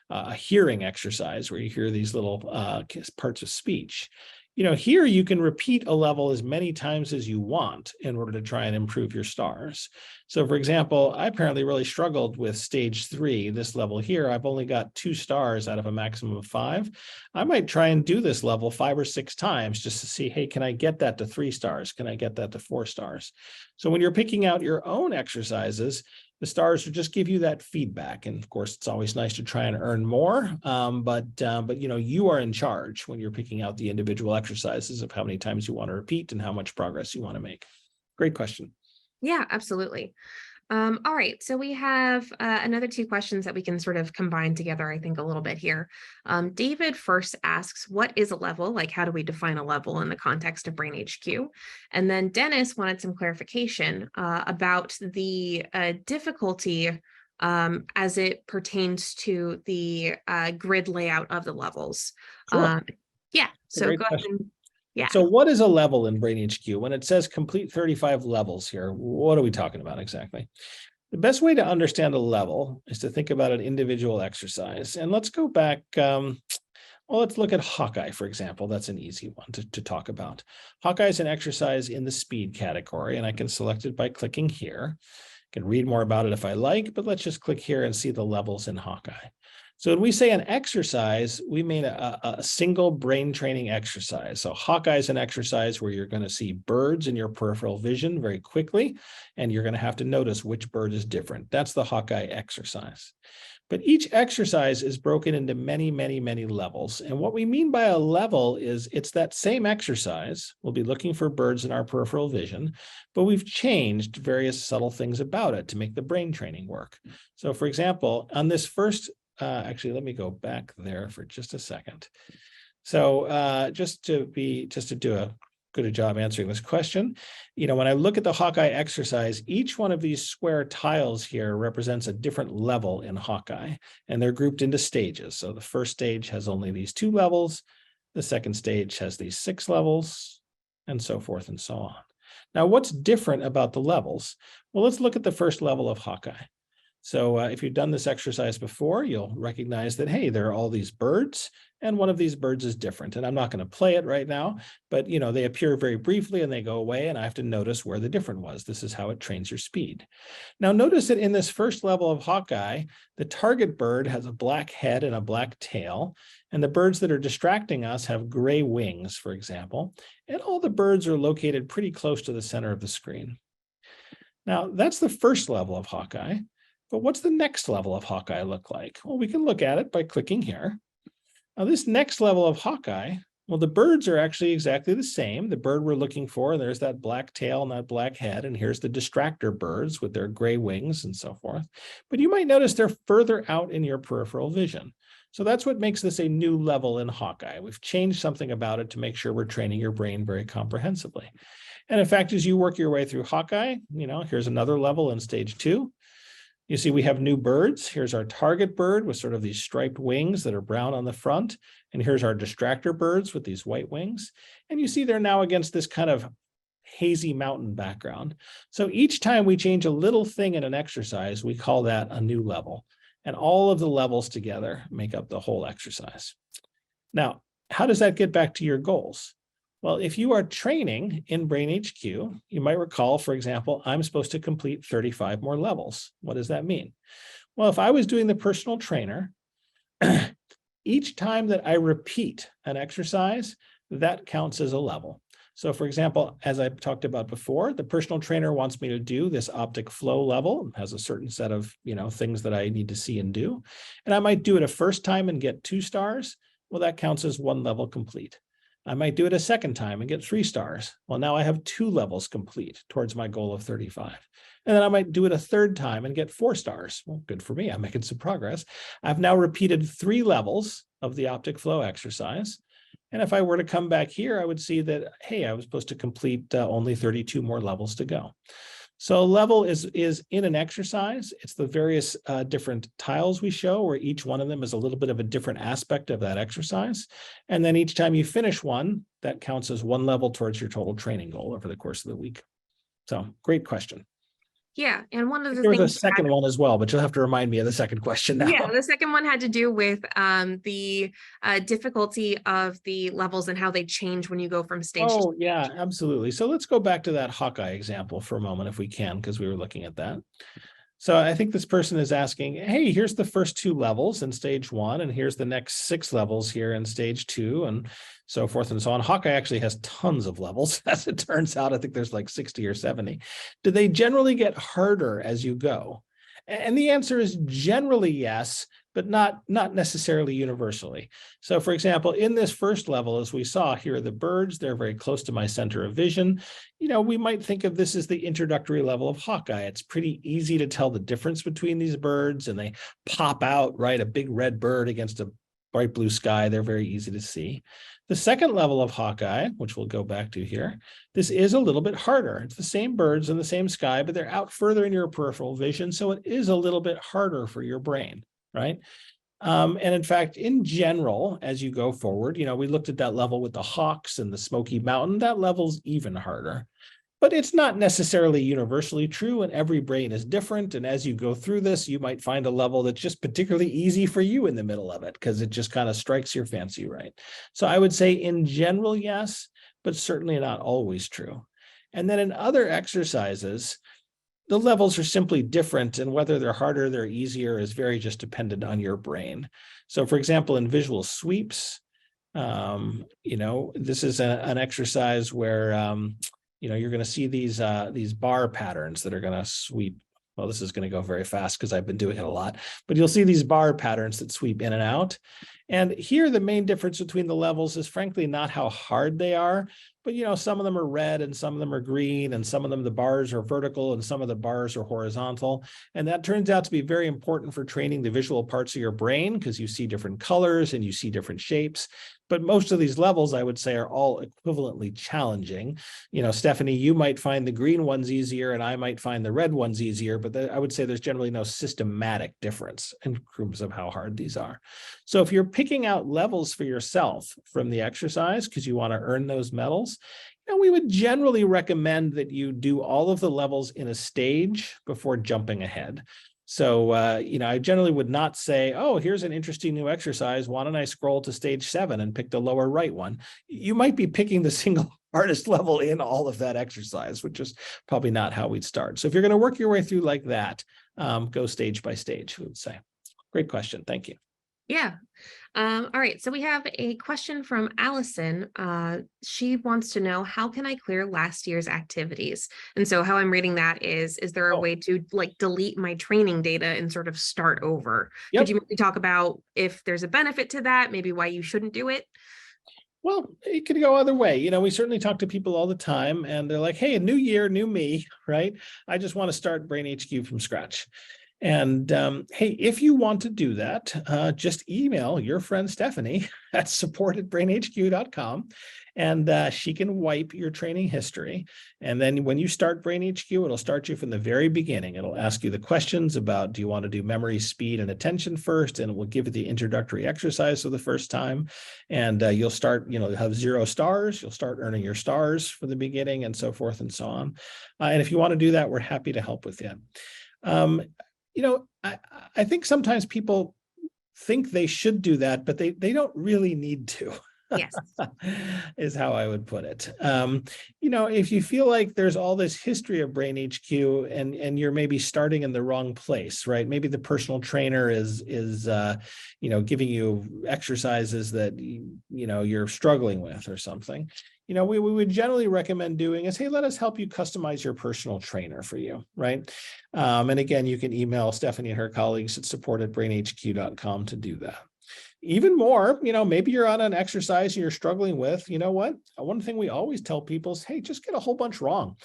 a hearing exercise where you hear these little parts of speech. Here you can repeat a level as many times as you want in order to try and improve your stars. So for example, I apparently really struggled with stage 3, this level here. I've only got 2 stars out of a maximum of 5. I might try and do this level 5 or 6 times just to see, hey, can I get that to 3 stars? Can I get that to 4 stars? So when you're picking out your own exercises, the stars will just give you that feedback. And of course, it's always nice to try and earn more. But you are in charge when you're picking out the individual exercises of how many times you want to repeat and how much progress you want to make. Great question. Yeah, absolutely. All right, so we have another 2 questions that we can sort of combine together, I think, a little bit here. David first asks, what is a level? Like, how do we define a level in the context of BrainHQ? And then Dennis wanted some clarification about the difficulty as it pertains to the grid layout of the levels. Sure. Yeah, so go ahead and yeah. So what is a level in BrainHQ? When it says complete 35 levels here, what are we talking about exactly? The best way to understand a level is to think about an individual exercise. And let's go back. Let's look at Hawkeye, for example. That's an easy one to talk about. Hawkeye is an exercise in the speed category, and I can select it by clicking here. I can read more about it if I like, but let's just click here and see the levels in Hawkeye. So when we say an exercise, we mean a single brain training exercise. So Hawkeye is an exercise where you're going to see birds in your peripheral vision very quickly, and you're going to have to notice which bird is different. That's the Hawkeye exercise. But each exercise is broken into many, many, many levels. And what we mean by a level is it's that same exercise. We'll be looking for birds in our peripheral vision, but we've changed various subtle things about it to make the brain training work. So for example, on this first actually, let me go back there for just a second. So just to do a good job answering this question, when I look at the Hawkeye exercise, each one of these square tiles here represents a different level in Hawkeye, and they're grouped into stages. So the first stage has only these 2 levels, the second stage has these 6 levels, and so forth and so on. Now, what's different about the levels? Well, let's look at the first level of Hawkeye. So if you've done this exercise before, you'll recognize that, hey, there are all these birds, and one of these birds is different. And I'm not going to play it right now, but they appear very briefly and they go away, and I have to notice where the different was. This is how it trains your speed. Now notice that in this first level of Hawkeye, the target bird has a black head and a black tail, and the birds that are distracting us have gray wings, for example, and all the birds are located pretty close to the center of the screen. Now that's the first level of Hawkeye. But what's the next level of Hawkeye look like? Well, we can look at it by clicking here. Now, this next level of Hawkeye, well, the birds are actually exactly the same. The bird we're looking for, there's that black tail and that black head, and here's the distractor birds with their gray wings and so forth. But you might notice they're further out in your peripheral vision. So that's what makes this a new level in Hawkeye. We've changed something about it to make sure we're training your brain very comprehensively. And in fact, as you work your way through Hawkeye, here's another level in stage 2. You see, we have new birds. Here's our target bird with sort of these striped wings that are brown on the front. And here's our distractor birds with these white wings. And you see they're now against this kind of hazy mountain background. So each time we change a little thing in an exercise, we call that a new level. And all of the levels together make up the whole exercise. Now, how does that get back to your goals? Well, if you are training in BrainHQ, you might recall, for example, I'm supposed to complete 35 more levels. What does that mean? Well, if I was doing the personal trainer, each time that I repeat an exercise, that counts as a level. So for example, as I talked about before, the personal trainer wants me to do this optic flow level, it has a certain set of things that I need to see and do. And I might do it a first time and get 2 stars. Well, that counts as 1 level complete. I might do it a second time and get 3 stars. Well, now I have 2 levels complete towards my goal of 35. And then I might do it a third time and get 4 stars. Well, good for me. I'm making some progress. I've now repeated 3 levels of the optic flow exercise. And if I were to come back here, I would see that, hey, I was supposed to complete only 32 more levels to go. So a level is in an exercise. It's the various different tiles we show, where each one of them is a little bit of a different aspect of that exercise. And then each time you finish one, that counts as 1 level towards your total training goal over the course of the week. So great question. Yeah, and one of the There was a things second one as well, but you'll have to remind me of the second question now. Yeah, the second one had to do with the difficulty of the levels and how they change when you go from stage to Oh, yeah, absolutely. So let's go back to that Hawkeye example for a moment, if we can, because we were looking at that. So I think this person is asking, hey, here's the first 2 levels in stage 1, and here's the next 6 levels here in stage 2, and so forth and so on. Hawkeye actually has tons of levels, as it turns out. I think there's like 60 or 70. Do they generally get harder as you go? And the answer is generally yes, but not necessarily universally. So for example, in this first level, as we saw, here are the birds. They're very close to my center of vision. We might think of this as the introductory level of Hawkeye. It's pretty easy to tell the difference between these birds, and they pop out, right? A big red bird against a bright blue sky. They're very easy to see. The second level of Hawkeye, which we'll go back to here, this is a little bit harder. It's the same birds in the same sky, but they're out further in your peripheral vision. So it is a little bit harder for your brain, right? And in fact, in general, as you go forward, we looked at that level with the hawks and the Smoky Mountain. That level's even harder. But it's not necessarily universally true, and every brain is different. And as you go through this, you might find a level that's just particularly easy for you in the middle of it, because it just kind of strikes your fancy, right? So I would say in general, yes, but certainly not always true. And then in other exercises, the levels are simply different, and whether they're harder, they're easier is very just dependent on your brain. So for example, in visual sweeps, this is an exercise where, you're going to see these bar patterns that are going to sweep. Well, this is going to go very fast because I've been doing it a lot, but you'll see these bar patterns that sweep in and out. And here, the main difference between the levels is frankly not how hard they are, but some of them are red and some of them are green, and some of them, the bars are vertical and some of the bars are horizontal. And that turns out to be very important for training the visual parts of your brain, because you see different colors and you see different shapes. But most of these levels, I would say, are all equivalently challenging. Stephanie, you might find the green ones easier and I might find the red ones easier, but I would say there's generally no systematic difference in terms of how hard these are. So if you're picking out levels for yourself from the exercise because you want to earn those medals, we would generally recommend that you do all of the levels in a stage before jumping ahead. So, I generally would not say, oh, here's an interesting new exercise. Why don't I scroll to stage 7 and pick the lower right one? You might be picking the single hardest level in all of that exercise, which is probably not how we'd start. So if you're going to work your way through like that, go stage by stage, we would say. Great question. Thank you. Yeah. All right. So we have a question from Allison. She wants to know, how can I clear last year's activities? And so how I'm reading that is there a way to delete my training data and sort of start over? Yep. Could you maybe talk about if there's a benefit to that, maybe why you shouldn't do it? Well, it could go either way. We certainly talk to people all the time and they're like, hey, a new year, new me, right? I just want to start BrainHQ from scratch. And hey, if you want to do that, just email your friend Stephanie at support@brainhq.com, and she can wipe your training history. And then when you start BrainHQ, it'll start you from the very beginning. It'll ask you the questions about, do you want to do memory, speed, and attention first? And it will give you the introductory exercise for the first time. And you'll start, have 0 stars. You'll start earning your stars for the beginning, and so forth and so on. And if you want to do that, we're happy to help with that. I think sometimes people think they should do that, but they don't really need to. Yes. Is how I would put it. If you feel like there's all this history of BrainHQ and you're maybe starting in the wrong place, right? Maybe the personal trainer is giving you exercises that you're struggling with or something. We would generally recommend doing is, hey, let us help you customize your personal trainer for you, right? And again, you can email Stephanie and her colleagues at support@brainhq.com to do that. Even more, maybe you're on an exercise you're struggling with. You know what? One thing we always tell people is, hey, just get a whole bunch wrong.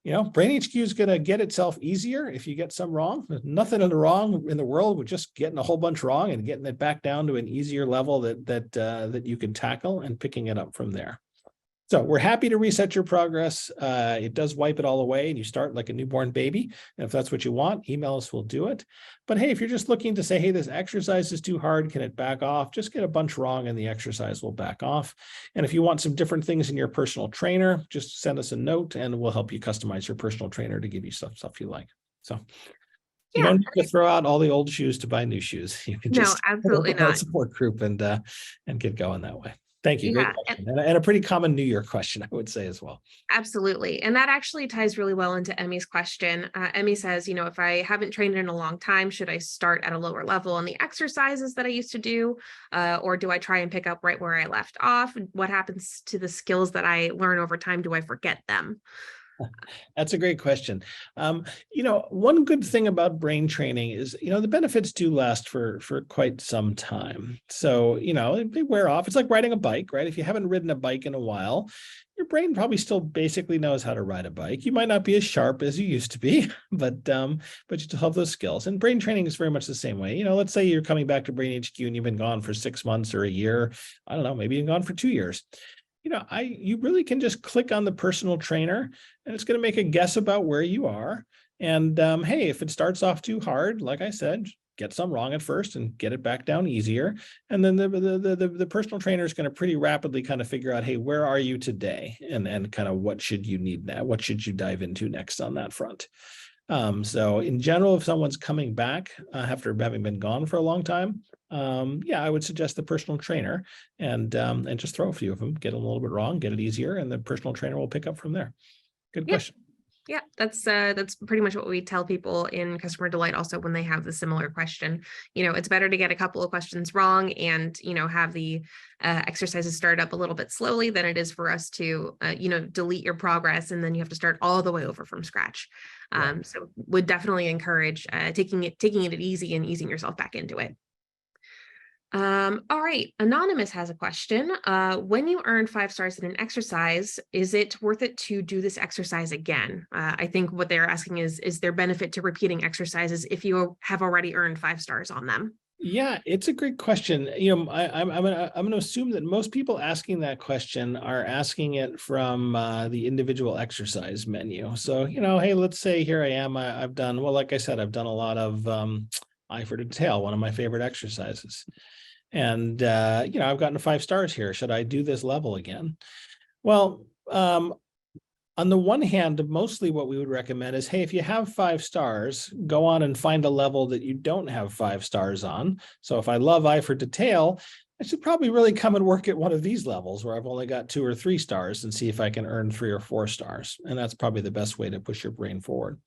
BrainHQ is going to get itself easier if you get some wrong. There's nothing wrong in the world with just getting a whole bunch wrong and getting it back down to an easier level that you can tackle and picking it up from there. So we're happy to reset your progress. It does wipe it all away and you start like a newborn baby. And if that's what you want, email us, we'll do it. But hey, if you're just looking to say, hey, this exercise is too hard, can it back off? Just get a bunch wrong and the exercise will back off. And if you want some different things in your personal trainer, just send us a note and we'll help you customize your personal trainer to give you stuff you like. So you don't need to throw out all the old shoes to buy new shoes. You can just absolutely not. Support group and get going that way. Thank you. Yeah. Great question. And a pretty common New Year question, I would say as well. Absolutely. And that actually ties really well into Emmy's question. Emmy says, if I haven't trained in a long time, should I start at a lower level on the exercises that I used to do? Or do I try and pick up right where I left off? What happens to the skills that I learn over time? Do I forget them? That's a great question. One good thing about brain training is, the benefits do last for quite some time. So, they wear off. It's like riding a bike, right? If you haven't ridden a bike in a while, your brain probably still basically knows how to ride a bike. You might not be as sharp as you used to be, but you still have those skills. And brain training is very much the same way. Let's say you're coming back to BrainHQ and you've been gone for 6 months or a year. I don't know, maybe you've been gone for 2 years. You really can just click on the personal trainer and it's going to make a guess about where you are. And hey, if it starts off too hard, like I said, get some wrong at first and get it back down easier. And then the personal trainer is going to pretty rapidly kind of figure out, hey, where are you today? And kind of what should you need now? What should you dive into next on that front? So in general, if someone's coming back after having been gone for a long time, I would suggest the personal trainer and just throw a few of them, get a little bit wrong, get it easier, and the personal trainer will pick up from there. Good question. Yeah, that's pretty much what we tell people in Customer Delight also when they have the similar question. It's better to get a couple of questions wrong and, have the exercises start up a little bit slowly than it is for us to, delete your progress and then you have to start all the way over from scratch. So would definitely encourage taking it easy and easing yourself back into it. All right. Anonymous has a question. When you earn 5 stars in an exercise, is it worth it to do this exercise again? I think what they're asking is there benefit to repeating exercises if you have already earned 5 stars on them? Yeah, it's a great question. I'm going to assume that most people asking that question are asking it from the individual exercise menu. So, hey, let's say here I am. I've done, well, like I said, I've done a lot of eye for detail, one of my favorite exercises. And, I've gotten 5 stars here. Should I do this level again? Well, on the one hand, mostly what we would recommend is, hey, if you have 5 stars, go on and find a level that you don't have 5 stars on. So if I love eye for detail, I should probably really come and work at one of these levels where I've only got 2 or 3 stars and see if I can earn 3 or 4 stars. And that's probably the best way to push your brain forward.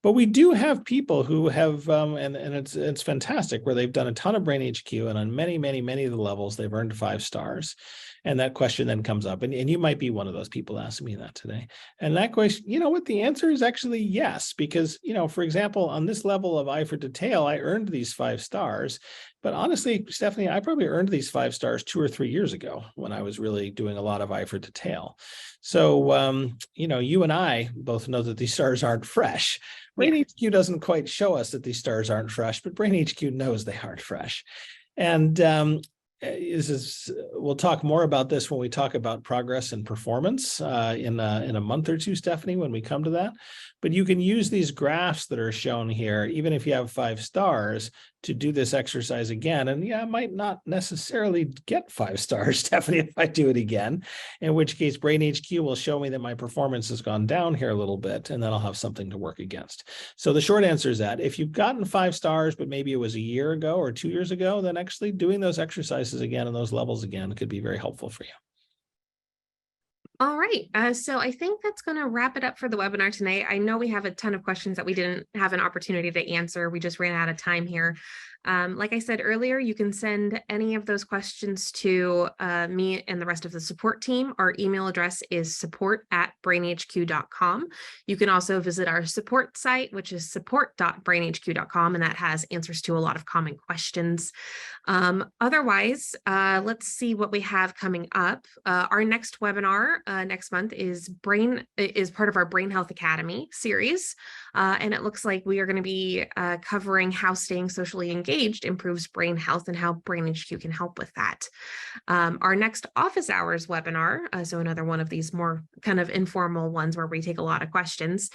But we do have people who have, and it's fantastic, where they've done a ton of BrainHQ, and on many, many, many of the levels, they've earned 5 stars. And that question then comes up, and you might be one of those people asking me that today. And that question, the answer is actually yes, because, for example, on this level of eye for detail, I earned these 5 stars But honestly, Stephanie, I probably earned these 5 stars 2 or 3 years ago when I was really doing a lot of eye for detail. So, you and I both know that these stars aren't fresh. Yeah. BrainHQ doesn't quite show us that these stars aren't fresh, but BrainHQ knows they aren't fresh. And we'll talk more about this when we talk about progress and performance in a month or two, Stephanie, when we come to that. But you can use these graphs that are shown here, even if you have 5 stars, to do this exercise again. And yeah, I might not necessarily get 5 stars, Stephanie, if I do it again, in which case BrainHQ will show me that my performance has gone down here a little bit, and then I'll have something to work against. So the short answer is that if you've gotten 5 stars, but maybe it was a year ago or 2 years ago, then actually doing those exercises again and those levels again could be very helpful for you. All right. So I think that's going to wrap it up for the webinar tonight. I know we have a ton of questions that we didn't have an opportunity to answer. We just ran out of time here. Like I said earlier, you can send any of those questions to me and the rest of the support team. Our email address is support@brainhq.com. You can also visit our support site, which is support.brainhq.com, and that has answers to a lot of common questions. Otherwise, let's see what we have coming up. Our next webinar next month is part of our Brain Health Academy series. And it looks like we are going to be covering how staying socially engaged improves brain health and how BrainHQ can help with that. Our next office hours webinar, so another one of these more kind of informal ones where we take a lot of questions,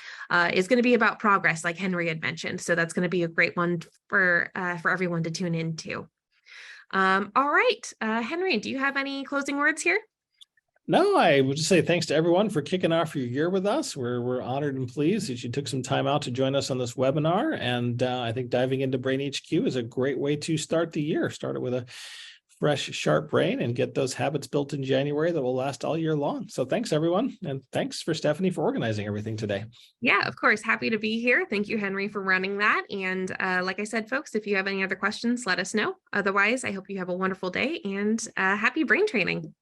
is going to be about progress, like Henry had mentioned. So that's going to be a great one for everyone to tune into. All right, Henry, do you have any closing words here? No, I would just say thanks to everyone for kicking off your year with us. We're honored and pleased that you took some time out to join us on this webinar. And I think diving into BrainHQ is a great way to start the year. Start it with a fresh, sharp brain and get those habits built in January that will last all year long. So thanks, everyone. And thanks for Stephanie for organizing everything today. Yeah, of course. Happy to be here. Thank you, Henry, for running that. And like I said, folks, if you have any other questions, let us know. Otherwise, I hope you have a wonderful day and happy brain training.